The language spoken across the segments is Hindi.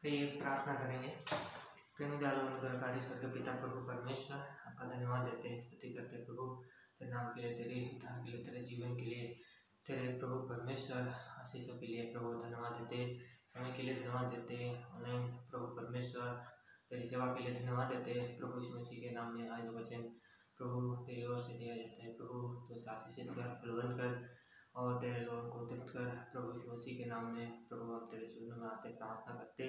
तो ये प्रार्थना करेंगे। प्रेमी दयालु अनुग्रहकारी स्वर्गीय पिता प्रभु परमेश्वर, आपका धन्यवाद देते हैं, स्तुति करते हैं प्रभु तेरे नाम के लिए, तेरे उद्धार के लिए, तेरे जीवन के लिए, तेरे प्रभु परमेश्वर आशीषों के लिए प्रभु धन्यवाद देते, समय के लिए धन्यवाद देते, ऑनलाइन प्रभु परमेश्वर तेरी सेवा के लिए धन्यवाद देते प्रभु। यीशु मसीह के नाम में आज वचन प्रभु तेरी ओर से दिया जाता है प्रभु, तो इसे आशीषित कर, फलवंत कर और तेरे लोगों को तृप्त कर प्रभु। यीशु मसीह के नाम में प्रभु हम तेरे चरणों में आते प्रार्थना करते,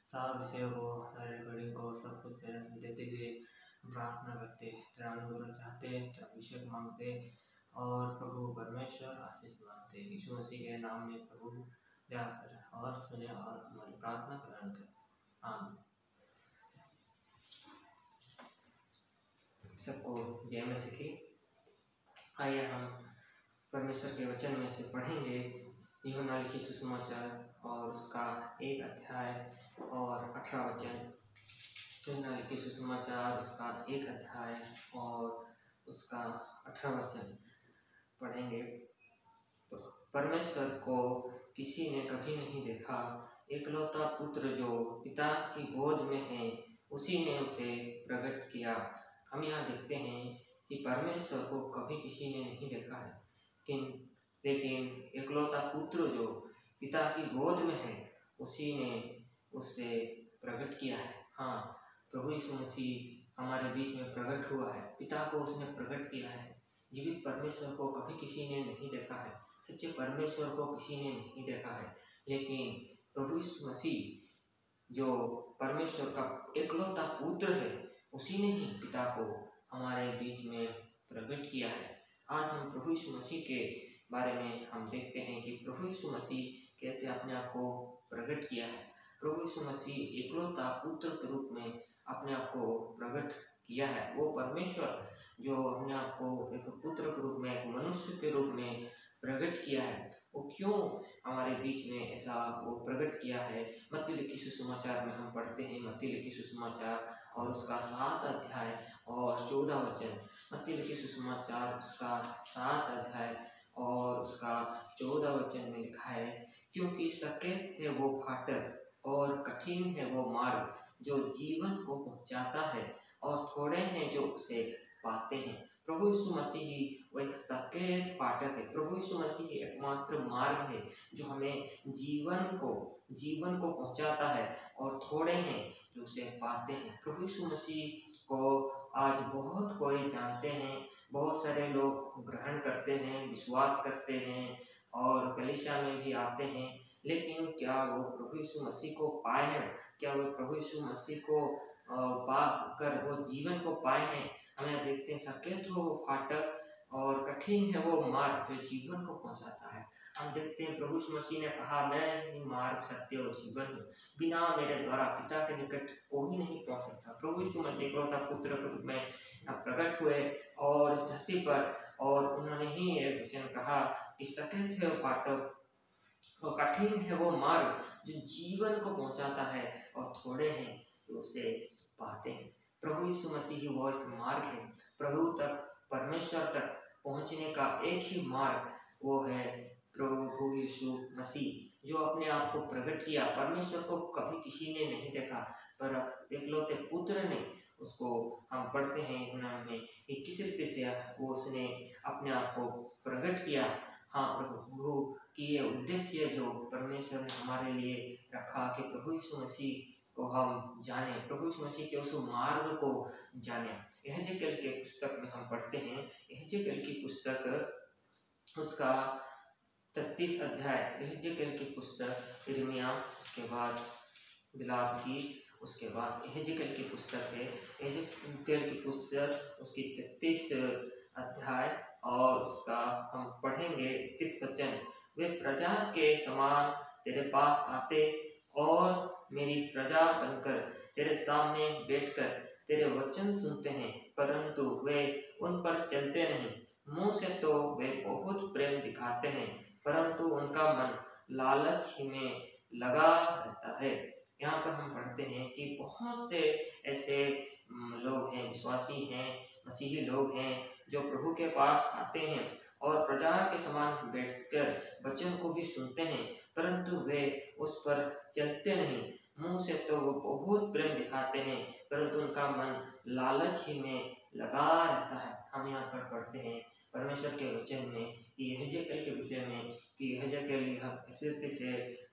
सारे विषयों को, सारे रिकॉर्डिंग को, सब कुछ तेरे से देते हुए प्रार्थना करते, तेरा अनुग्रह चाहते, तेरा अभिषेक मांगते और प्रभु परमेश्वर आशीष मांगते यीशु मसीह के नाम में प्रभु जाकर और सुने और हमारी प्रार्थना ग्रहण कर, आमीन। सबको जय मसीह की। आइए हम परमेश्वर के वचन में से पढ़ेंगे यूहन्ना लिखी सुसमाचार और उसका 1 अध्याय और 18 वचन। यूहन्ना लिखी सुसमाचार उसका 1 अध्याय और उसका 18 वचन पढ़ेंगे। परमेश्वर को किसी ने कभी नहीं देखा, एकलौता पुत्र जो पिता की गोद में है उसी ने उसे प्रकट किया। हम यहाँ देखते हैं कि परमेश्वर को कभी किसी ने नहीं देखा है, लेकिन एकलौता पुत्र जो पिता की गोद में है उसी ने उसे प्रकट किया है। हाँ, प्रभु यीशु मसीह हमारे बीच में प्रकट हुआ है, पिता को उसने प्रकट किया है। जीवित परमेश्वर को कभी किसी ने नहीं देखा है, सच्चे परमेश्वर को किसी ने नहीं देखा है, लेकिन प्रभु यीशु मसीह जो परमेश्वर का एकलौता पुत्र है उसी ने ही पिता को हमारे बीच में प्रकट किया है। आज हम प्रभु यीशु मसीह के बारे में हम देखते हैं कि प्रभु यीशु मसीह कैसे अपने आप को प्रकट किया है। प्रभु यीशु मसीह एकलौता पुत्र के रूप में अपने आप को प्रकट किया है। वो परमेश्वर जो अपने आप को एक पुत्र के रूप में, एक मनुष्य के रूप में प्रकट किया है, वो क्यों हमारे बीच में ऐसा वो प्रकट किया है। मत्ती लिखी सुसमाचार में हम पढ़ते हैं, मत्ती लिखी सुसमाचार और उसका 7 अध्याय और 14 वचन। मत्ती लिखी सुसमाचार उसका 7 अध्याय और उसका 14 वचन में लिखा है, क्योंकि सकेत है वो फाटक और कठिन है वो मार्ग जो जीवन को पहुंचाता है और थोड़े हैं जो उसे पाते हैं। प्रभु यीशु मसीह ही वो एक सकेत फाटक है। प्रभु यीशु मसीह ही एकमात्र मार्ग है जो हमें जीवन को पहुंचाता है और थोड़े हैं जो उसे पाते हैं। प्रभु यीशु मसीह को आज बहुत कोई जानते हैं, बहुत सारे लोग ग्रहण करते हैं, विश्वास करते हैं और कलीसिया में भी आते हैं, लेकिन क्या वो प्रभु यीशु मसीह को पाए हैं? क्या वो प्रभु यीशु मसीह को पा कर वो जीवन को पाए हैं? हमें देखते हैं सकेत हो फाटक और कठिन है वो मार्ग जो जीवन को पहुंचाता है। हम देखते हैं प्रभु यीशु मसीह ने कहा, मैं ही मार्ग, सत्य और जीवन हूँ, बिना मेरे द्वारा पिता के निकट कोई नहीं पहुंच सकता। प्रभु यीशु मसीह एकलौता पुत्र के रूप में प्रकट हुए और इस धरती पर, और उन्होंने ही एक वचन कहा कि सकेत है वो फाटक और कठिन है वो मार्ग जो जीवन को पहुंचाता है और थोड़े हैं जो उसे पाते हैं। प्रभु यीशु मसीह ही वो एक मार्ग है। प्रभु तक, परमेश्वर तक पहुंचने का एक ही मार्ग वो है प्रभु यीशु मसीह जो अपने आप को प्रकट किया। परमेश्वर को कभी किसी ने नहीं देखा, पर एकलौते पुत्र ने उसको, हम पढ़ते हैं यूहन्ना में 21 से वो उसने अपने आप को प्रकट किया। हाँ, प्रभु की ये उद्देश्य जो परमेश्वर ने हमारे लिए रखा कि प्रभु यीशु मसीह को हम जाने, प्रभु यीशु मसीह के उस मार्ग को जाने। यहेजकेल के पुस्तक में हम पढ़ते हैं, यहेजकेल की पुस्तक उसका 33 अध्याय, यहेजकेल की पुस्तक यिर्मयाह, उसके बाद बिलाप की, उसके बाद यहेजकेल की पुस्तक है, यहेजकेल की पुस्तक उसकी 33 अध्याय और उसका हम पढ़ेंगे 31 वचन। वे प्रजा के समान तेरे पास आते और मेरी प्रजा बनकर तेरे सामने बैठकर तेरे वचन सुनते हैं, परंतु वे उन पर चलते नहीं। मुंह से तो वे बहुत प्रेम दिखाते हैं, परंतु उनका मन लालच ही में लगा रहता है। यहाँ पर हम पढ़ते हैं कि बहुत से ऐसे लोग हैं, विश्वासी हैं, मसीही लोग हैं जो प्रभु के पास आते हैं और प्रजा के समान बैठकर वचन को भी सुनते हैं, परंतु वे उस पर चलते नहीं। मुंह से तो वो बहुत प्रेम दिखाते हैं, परंतु उनका मन लालच ही में लगा रहता है। हम यहाँ पर पढ़ते हैं परमेश्वर के वचन में कि यहेजकेल के विषय में कि यहेजकेल यह स्थिति से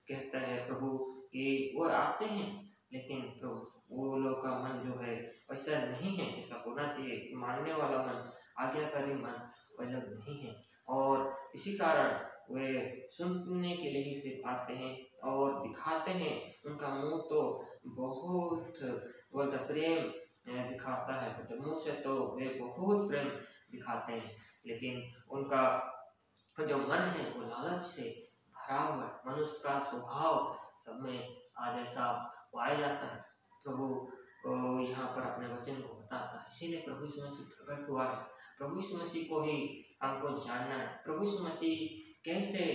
कहता है प्रभु कि वो आते हैं, लेकिन तो वो लोग का मन जो है वैसा नहीं है जैसा होना चाहिए। मानने वाला मन, आज्ञाकारी मन वह लोग नहीं है, और इसी कारण वे सुनने के लिए ही सिर्फ आते हैं और दिखाते हैं। उनका मुंह तो बहुत बोलता प्रेम दिखाता है, तो मुंह से तो वे बहुत प्रेम दिखाते हैं, लेकिन उनका जो मन है वो लालच से भरा हुआ है। मनुष्य का स्वभाव सब में आज ऐसा पाया जाता है। प्रभु यहाँ पर अपने वचन को बताता है, इसीलिए प्रभु यीशु मसीह प्रकट हुआ है। प्रभु यीशु मसीह को ही हमको जानना है। प्रभु यीशु मसीह कैसे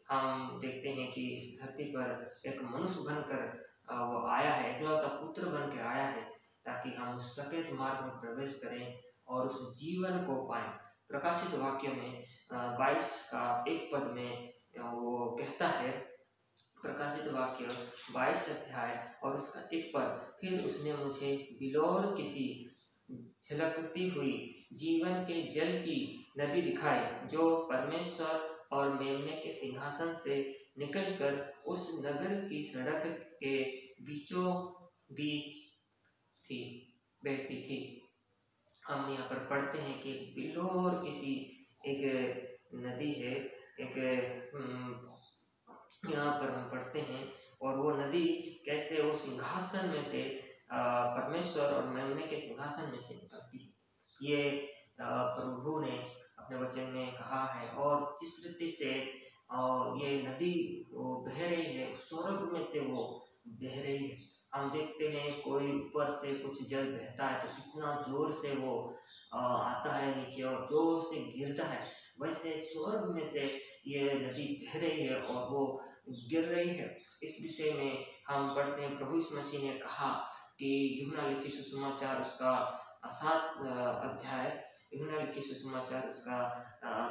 हम देखते हैं कि इस धरती पर एक मनुष्य बनकर वो आया है, एकलौता पुत्र बन के आया है, ताकि हम उस सकेत मार्ग में प्रवेश करें और उस जीवन को पाएं। प्रकाशित वाक्य में 22 का 1 पद में वो कहता है, प्रकाशित वाक्य 22 अध्याय और उसका 1 पद, फिर उसने मुझे बिलौर किसी झलकती हुई जीवन के जल की नदी दिखाई, जो परमेश्वर और मेमने के सिंहासन से निकलकर उस नगर की सड़क के बीचों बीच थी, बहती थी। हम यहाँ पर पढ़ते हैं कि बिलौर किसी एक नदी है, एक यहाँ पर हम पढ़ते हैं, और वो नदी कैसे वो सिंहासन में से परमेश्वर और मेमने के सिंहासन में से निकलती है। ये प्रभु ने अपने वचन में कहा है, और जिस रीति से ये नदी वो बह रही है, स्वर्ग में से वो बह रही है। हम देखते हैं कोई ऊपर से कुछ जल बहता है तो कितना जोर से वो आता है नीचे और जोर से गिरता है, वैसे स्वर्ग में से ये नदी बह रही है और वो गिर रही है। इस विषय में हम पढ़ते हैं, प्रभु यीशु मसीह ने कहा कि यूहन्ना लिखित सुसमाचार उसका 7 अध्याय, यूहन्ना लिखित सुसमाचार उसका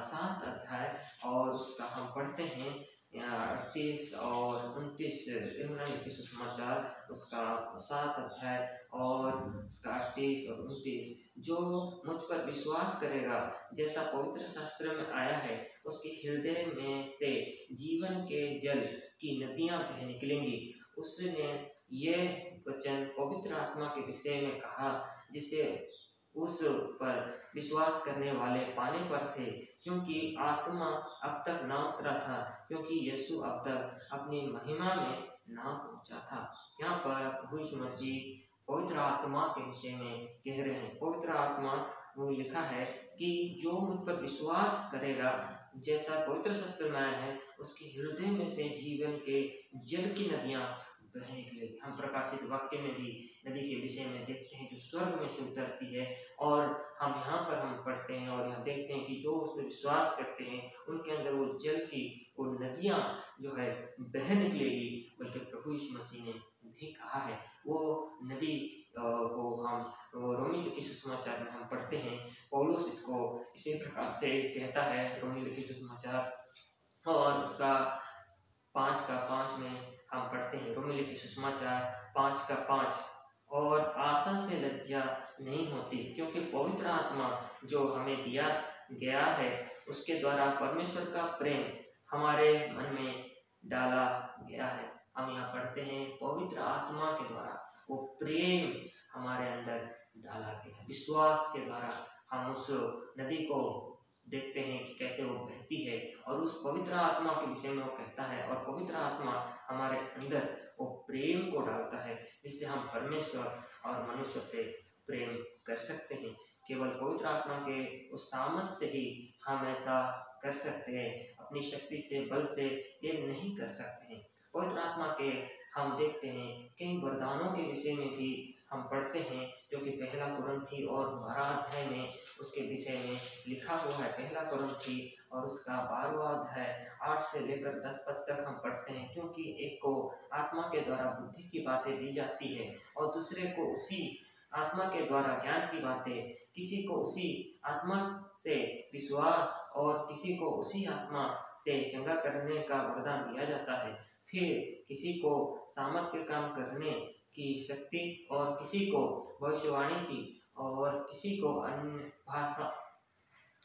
7 अध्याय और उसका हम पढ़ते हैं 38 और 29। यूहन्ना लिखित सुसमाचार उसका 7 अध्याय और उसका 38 और 29, जो मुझ पर विश्वास करेगा, जैसा पवित्र शास्त्र में आया है, उसके हृदय में से जीवन के जल की नदियां बह निकलेंगी। उसने ये वचन पवित्र आत्मा के विषय में कहा, जिसे उस पर विश्वास करने वाले पाने पर थे, क्योंकि आत्मा अब तक ना उतरा था, क्योंकि यीशु अब तक अपनी महिमा में ना पहुंचा था। यहाँ पर प्रभु यीशु मसीह पवित्र आत्मा के विषय में कह रहे हैं। पवित्र आत्मा वो लिखा है कि जो मुझ पर विश्वास करेगा, जैसा पवित्र शास्त्र में आया है, उसके हृदय में से जीवन के जल की नदियां बह निकलेगी। हम प्रकाशित वाक्य में भी नदी के विषय में देखते हैं जो स्वर्ग में से उतरती है, और हम यहाँ पर हम पढ़ते हैं और यहाँ देखते हैं कि जो उस पर विश्वास करते हैं उनके अंदर वो जल की वो नदियाँ जो है बह निकलेगी, बल्कि प्रभु यीशु मसीह ने भी कहा है। वो नदी को हम रोमी लिखित सुसमाचार में हम पढ़ते हैं, पौलुस इसको इसी प्रकार से कहता है, रोमी लिखित सुसमाचार और उसका 5 में हम पढ़ते हैं, रोमी लिखित सुसमाचार 5:5, और आशा से लज्जा नहीं होती, क्योंकि पवित्र आत्मा जो हमें दिया गया है उसके द्वारा परमेश्वर का प्रेम हमारे मन में डाला गया है। हम यहाँ पढ़ते हैं पवित्र आत्मा के द्वारा वो प्रेम हमारे अंदर डाला गया है। विश्वास के द्वारा हम उस नदी को देखते हैं कि कैसे वो बहती है, और उस पवित्र आत्मा के विषय में वो कहता है, और पवित्र आत्मा हमारे अंदर वो प्रेम को डालता है, जिससे हम परमेश्वर और मनुष्य से प्रेम कर सकते हैं। केवल पवित्र आत्मा के उस सामर्थ से ही हम ऐसा कर सकते हैं, अपनी शक्ति से बल से ये नहीं कर सकते हैं। पवित्र आत्मा के हम देखते हैं कई वरदानों के विषय में भी हम पढ़ते हैं, जो कि 1 कुरिन्थी और 12 अध्याय में उसके विषय में लिखा हुआ है। 1 कुरिन्थी और उसका 12वां अध्याय 8 से लेकर 10 पद तक हम पढ़ते हैं, क्योंकि एक को आत्मा के द्वारा बुद्धि की बातें दी जाती है और दूसरे को उसी आत्मा के द्वारा ज्ञान की बातें, किसी को उसी आत्मा से विश्वास और किसी को उसी आत्मा से चंगा करने का वरदान दिया जाता है। फिर किसी को सामर्थ्य के काम करने की शक्ति, और किसी को भविष्यवाणी की, और किसी को अन्य भाषा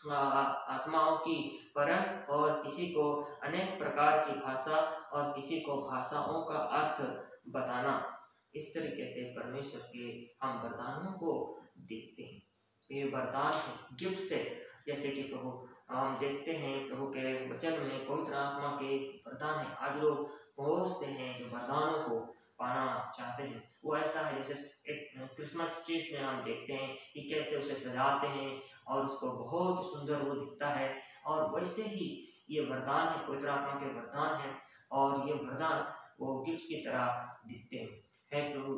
आत्माओं की परख, और किसी को अनेक प्रकार की भाषा, और किसी को भाषाओं का अर्थ बताना। इस तरीके से परमेश्वर के हम वरदानों को देखते हैं। ये वरदान है, गिफ्ट है। जैसे कि प्रभु हम देखते हैं प्रभु के वचन में पवित्र आत्मा के वरदान है। आज लोग बहुत से हैं जो वरदानों को पाना चाहते हैं। वो ऐसा है जैसे एक क्रिसमस ट्री में हम देखते हैं कि कैसे उसे सजाते हैं और उसको बहुत सुंदर वो दिखता है, और वैसे ही ये वरदान है, पवित्र आत्मा के वरदान है, और ये वरदान वो गिफ्ट की तरह दिखते हैं। प्रभु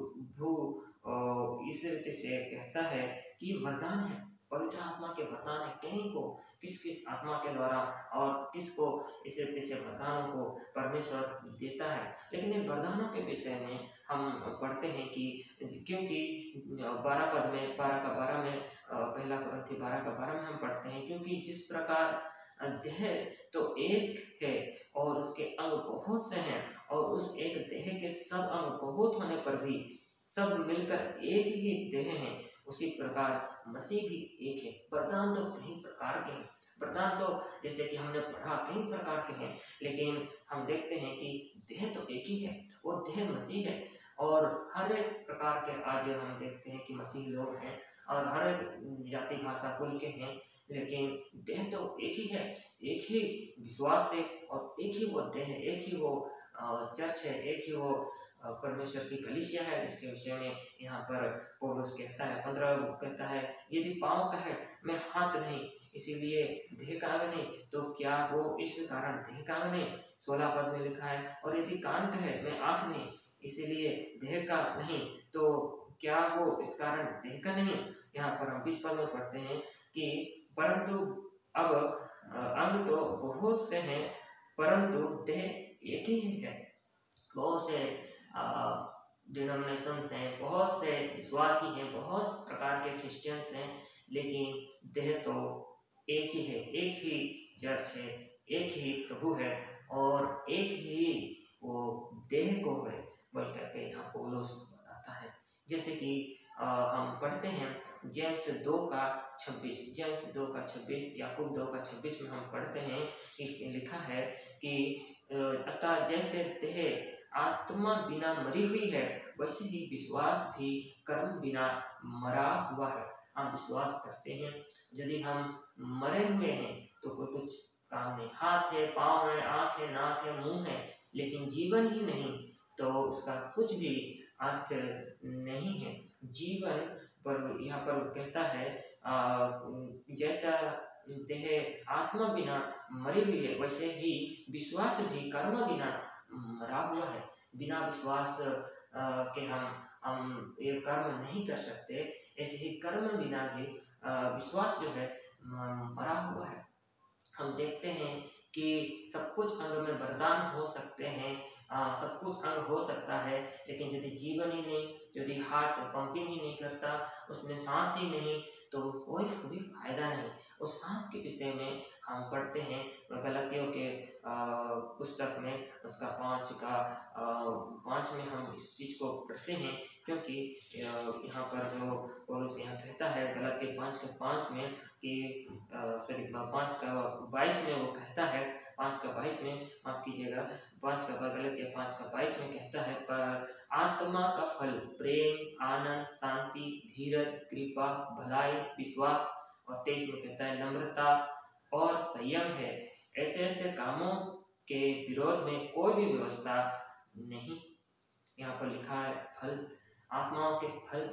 इस रीति से कहता है कि वरदान है, पवित्र आत्मा के वरदान है। कहीं को किस किस आत्मा के द्वारा और किसको इस रीति से वरदानों को परमेश्वर देता है। लेकिन इन वरदानों के विषय में हम पढ़ते हैं कि क्योंकि 12 पद में 12 में पहला कुरिन्थी 12 में हम पढ़ते हैं, क्योंकि जिस प्रकार देह तो एक है और उसके अंग बहुत से हैं, और उस एक देह के सब अंग बहुत होने पर भी सब मिलकर एक ही देह हैं, उसी प्रकार मसीह भी एक है। वरदान तो कई प्रकार के हैं, वरदान तो जैसे कि हमने पढ़ा कई प्रकार के हैं, लेकिन हम देखते हैं कि देह तो एक ही है, वो देह मसीह है। और हर एक प्रकार के आज हम देखते हैं कि मसीह लोग हैं, और हर एक जाति भाषा कुल के हैं, लेकिन देह तो एक ही है, एक ही विश्वास है, और एक ही वो देह है, एक ही वो चर्च है, एक ही वो परमेश्वर की कलीसिया है, जिसके विषय में यहाँ पर पौलुस कहता है 15 कहता है, यदि पाँव का है मैं हाथ नहीं, इसीलिए देह का अंग नहीं, तो क्या वो इस कारण देह का अंग नहीं। 16 पद में लिखा है, और यदि कान का है मैं आँख नहीं, इसीलिए देह का नहीं, तो क्या वो इस कारण देह का नहीं। यहाँ पर हम 20 पद में पढ़ते हैं कि परंतु अब अंग तो बहुत से हैं, परंतु देह एक ही है। बहुत से डिनोमिनेशंस हैं, बहुत से विश्वासी हैं, बहुत प्रकार के क्रिश्चियंस हैं, लेकिन देह तो एक ही है, एक ही चर्च है, एक ही प्रभु है, और एक ही वो देह को है बोल करके यहाँ पौलुस बताता है। जैसे कि हम पढ़ते हैं जेम्स 2:26 याकूब 2:26 में हम पढ़ते हैं कि लिखा है कि अतः जैसे देह आत्मा बिना मरी हुई है, वैसे ही विश्वास भी कर्म बिना मरा हुआ है। हम विश्वास करते हैं, यदि हम मरे हुए हैं तो कोई कुछ काम नहीं। हाथ है, पाँव है, आँख है, नाक है, मुंह है, लेकिन जीवन ही नहीं तो उसका कुछ भी अर्थ नहीं है। जीवन पर यहाँ पर कहता है जैसा देह आत्मा बिना मरी हुई है, वैसे ही विश्वास भी कर्म बिना मरा हुआ है। बिना विश्वास के हम ये कर्म नहीं कर सकते, ऐसे ही कर्म बिना भी विश्वास जो है मरा हुआ है। हम देखते हैं कि सब कुछ अंग में वरदान हो सकते हैं, सब कुछ अंग हो सकता है, लेकिन यदि जीवन ही नहीं, यदि हार्ट पंपिंग ही नहीं करता, उसमें सांस ही नहीं, तो कोई भी फायदा नहीं। उस सांस के विषय में हम पढ़ते हैं गलतियों के पुस्तक में उसका 5 में हम इस चीज़ को पढ़ते हैं, क्योंकि यहाँ पर जो पौलुस यहाँ कहता है गलतियों 5:5 में कि 5:22 में वो कहता है, 5:22 में माफ कीजिएगा, गलतियों 5:22 में कहता है, पर आत्मा का फल प्रेम, आनंद, शांति, धीरज, कृपा, भलाई, विश्वास, और 23 में कहता है नम्रता और संयम है। ऐसे ऐसे कामों के विरोध में कोई भी व्यवस्था नहीं। यहाँ पर लिखा है फल, आत्माओं के फल।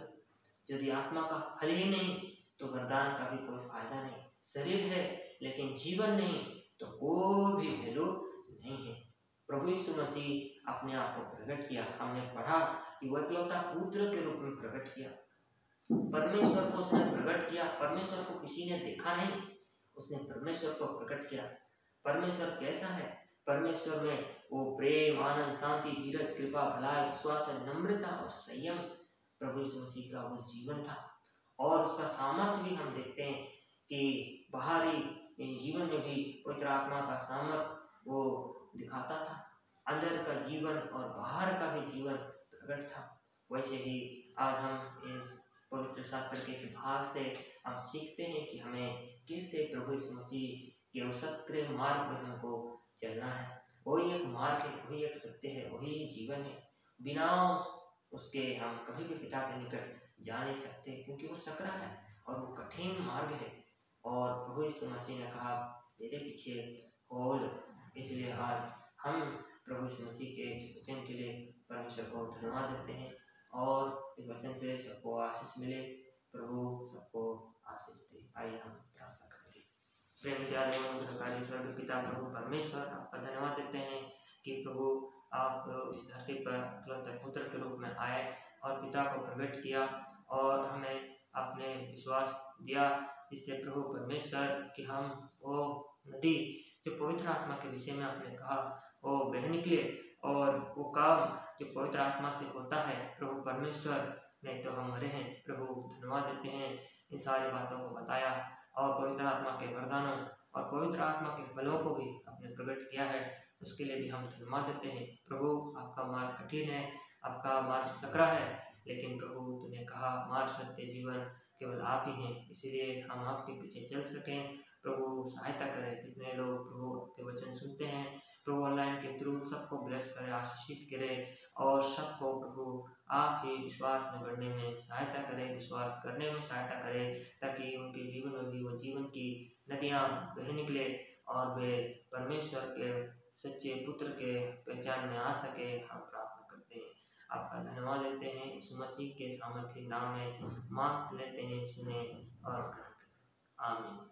यदि आत्मा का फल ही नहीं तो वरदान का भी कोई फायदा नहीं। शरीर है लेकिन जीवन नहीं तो कोई भी वैल्यू नहीं है। प्रभु यीशु मसीह अपने आप को प्रकट किया। हमने पढ़ा कि वो इकलौता पुत्र के रूप में प्रकट किया। परमेश्वर को उसने प्रकट किया। परमेश्वर को किसी ने देखा नहीं, उसने परमेश्वर को प्रकट किया। परमेश्वर कैसा है? परमेश्वर में वो प्रेम, आनंद, शांति, धीरज, कृपा, भलाई, विश्वास, नम्रता और संयम प्रभु यीशु मसीह का वो जीवन था। और उसका सामर्थ्य भी हम देखते हैं कि बाहरी जीवन में भी पवित्र आत्मा का सामर्थ्य वो दिखाता था। अंदर का जीवन और बाहर का भी जीवन प्रकट था। वैसे ही आज हम इस पवित्र शास्त्र के इस भाग से हम सीखते हैं कि हमें किससे प्रभु यीशु मसीह के उस सत्य मार्ग में हमको चलना है। वही एक मार्ग है, वही एक सत्य है, वही जीवन है। बिना उसके हम कभी भी पिता के निकट जा नहीं सकते, क्योंकि वो सकरा है और वो कठिन मार्ग है। और प्रभु यीशु मसीह ने कहा मेरे पीछे होल। इसलिए आज हम प्रभु यीशु मसीह के इस वचन के लिए परमेश्वर को धन्यवाद देते हैं और इस वचन से सबको आशीष मिले। प्रभु सबको आशीष दे। आइए हम प्रार्थना करेंगे। प्रेम दयालु स्वर्गीय पिता प्रभु परमेश्वर, आपका धन्यवाद देते हैं कि प्रभु आप इस धरती पर इकलौते पुत्र के रूप में आए और पिता को प्रकट किया और हमें आपने विश्वास दिया, इससे प्रभु परमेश्वर कि हम वो नदी जो पवित्र आत्मा के विषय में आपने कहा वो बह निकले, और वो काम जो पवित्र आत्मा से होता है प्रभु परमेश्वर, नहीं तो हम मरे हैं। प्रभु धन्यवाद देते हैं इन सारी बातों को बताया और पवित्र आत्मा के वरदानों और पवित्र आत्मा के फलों को भी आपने प्रकट किया है, उसके लिए भी हम धन्यवाद देते हैं। प्रभु आपका मार्ग कठिन है, आपका मार्ग सकरा है, लेकिन प्रभु तूने कहा मार्ग सत्य जीवन केवल आप ही हैं, इसीलिए हम आपके पीछे चल सकें। प्रभु सहायता करें, जितने लोग प्रभु के वचन सुनते हैं प्रभु ऑनलाइन के थ्रू सबको ब्लेस करे, आशीषित करे और सबको प्रभु आप ही विश्वास में बढ़ने में सहायता करें, विश्वास करने में सहायता करें, ताकि उनके जीवन में भी वो जीवन की नदियाँ बह निकले और वे परमेश्वर के सच्चे पुत्र के पहचान में आ सके। हम प्रार्थना करते हैं, आपका धन्यवाद देते हैं, यीशु मसीह के सामर्थ्य नाम में मांग लेते हैं, सुने और ग्रहण करें। आमीन।